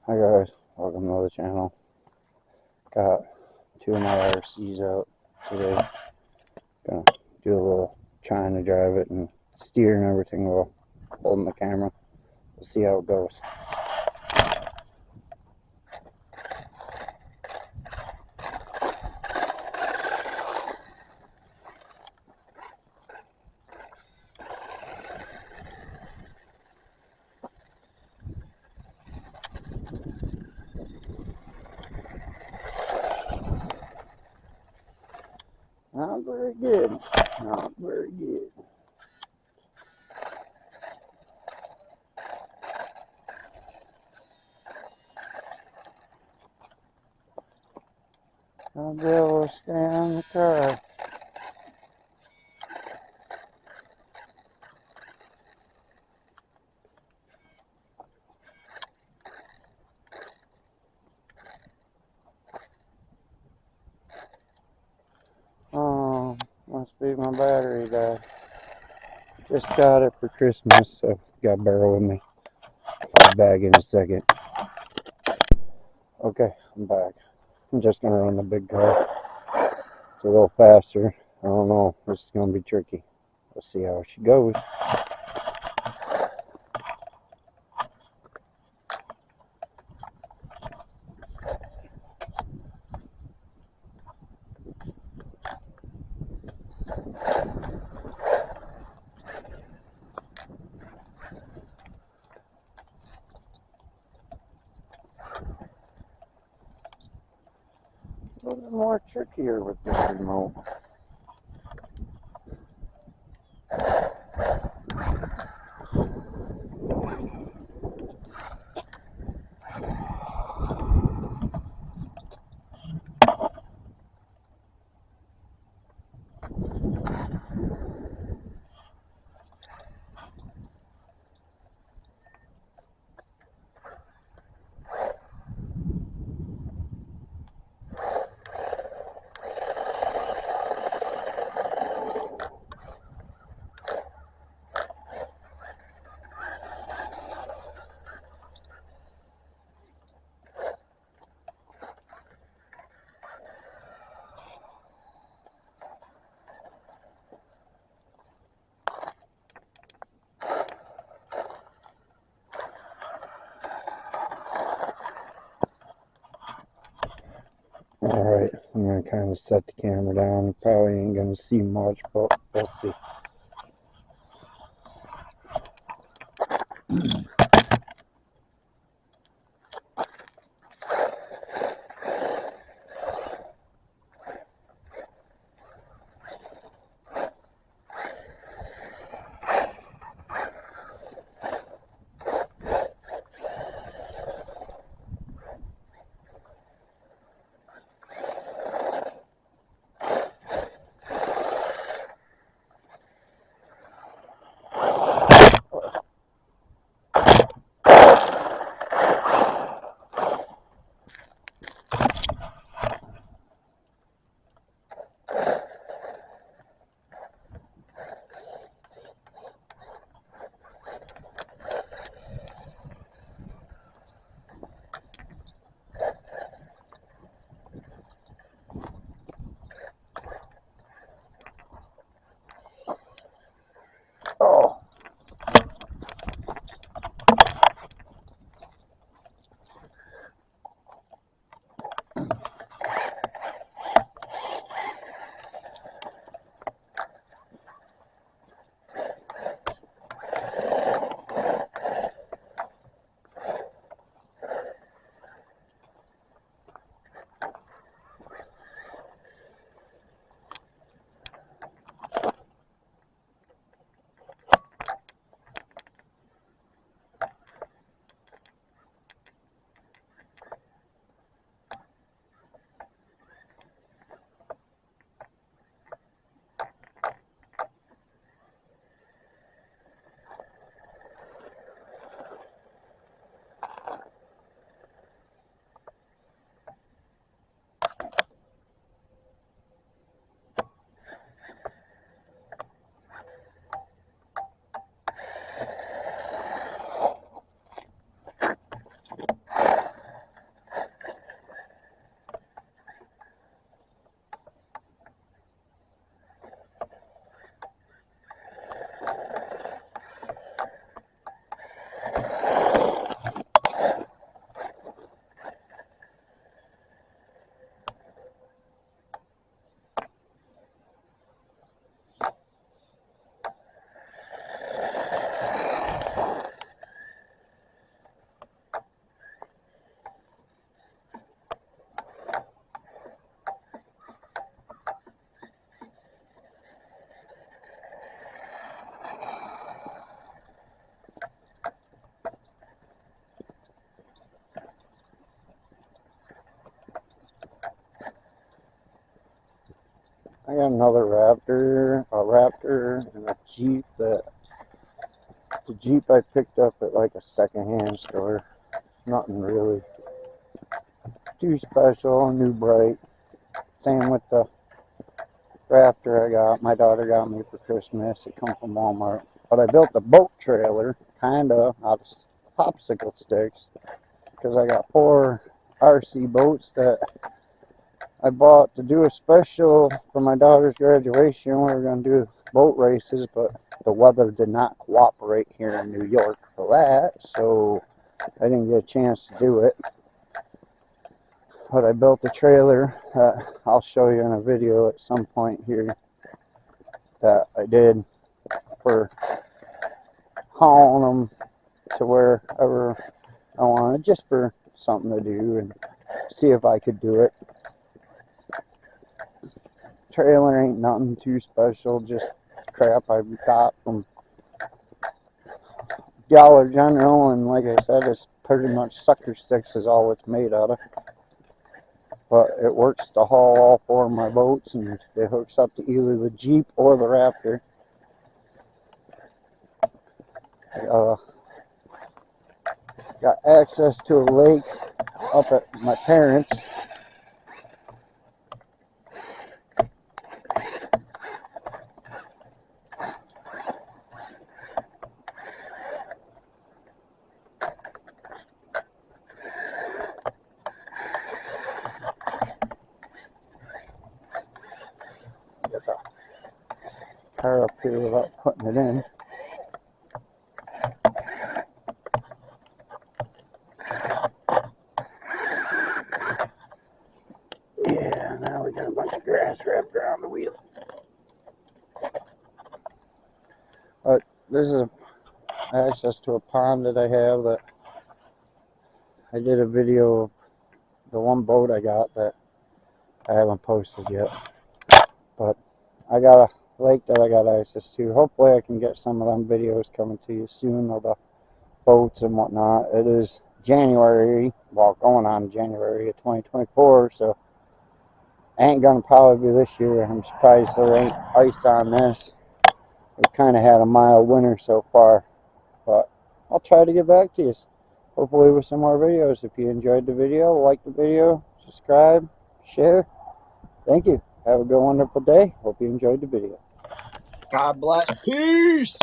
Hi guys, welcome to the channel. Got two of my RCs out today. Gonna do a little trying to drive it and steer and everything while holding the camera. We'll see how it goes. Not very good. Not very good. I'll be able to stay on the car. Oh, must be my battery died. Just got it for Christmas, so got to bear with me. I'll be back in a second. Okay, I'm back. I'm just gonna run the big car. It's a little faster. I don't know. This is gonna be tricky. We'll see how she goes. A little bit more trickier with this remote. Alright, I'm going to kind of set the camera down. Probably ain't going to see much, but we'll see. I got another Raptor, a Raptor, and a Jeep. The Jeep I picked up at like a secondhand store. Nothing really too special. New Bright. Same with the Raptor I got. My daughter got me for Christmas. It come from Walmart. But I built a boat trailer, kinda, out of popsicle sticks, because I got 4 RC boats that I bought to do a special for my daughter's graduation. We were going to do boat races, but the weather did not cooperate here in New York for that, so I didn't get a chance to do it. But I built a trailer that I'll show you in a video at some point here that I did for hauling them to wherever I wanted, just for something to do and see if I could do it. Trailer ain't nothing too special, just crap I got from Dollar General, and like I said, it's pretty much sucker sticks is all it's made out of. But it works to haul all 4 of my boats, and it hooks up to either the Jeep or the Raptor. Got access to a lake up at my parents'. Get the car up here without putting it in. Yeah, now we got a bunch of grass wrapped around the wheel. But this is access to a pond that I have that I did a video of the one boat I got that I haven't posted yet. But I got a lake that I got access to. Hopefully I can get some of them videos coming to you soon of the boats and whatnot. It is January, well, going on January of 2024, so ain't gonna probably be this year. I'm surprised there ain't ice on this. We've kind of had a mild winter so far, but I'll try to get back to you, hopefully with some more videos. If you enjoyed the video, like the video, subscribe, share. Thank you. Have a good, wonderful day. Hope you enjoyed the video. God bless. Peace.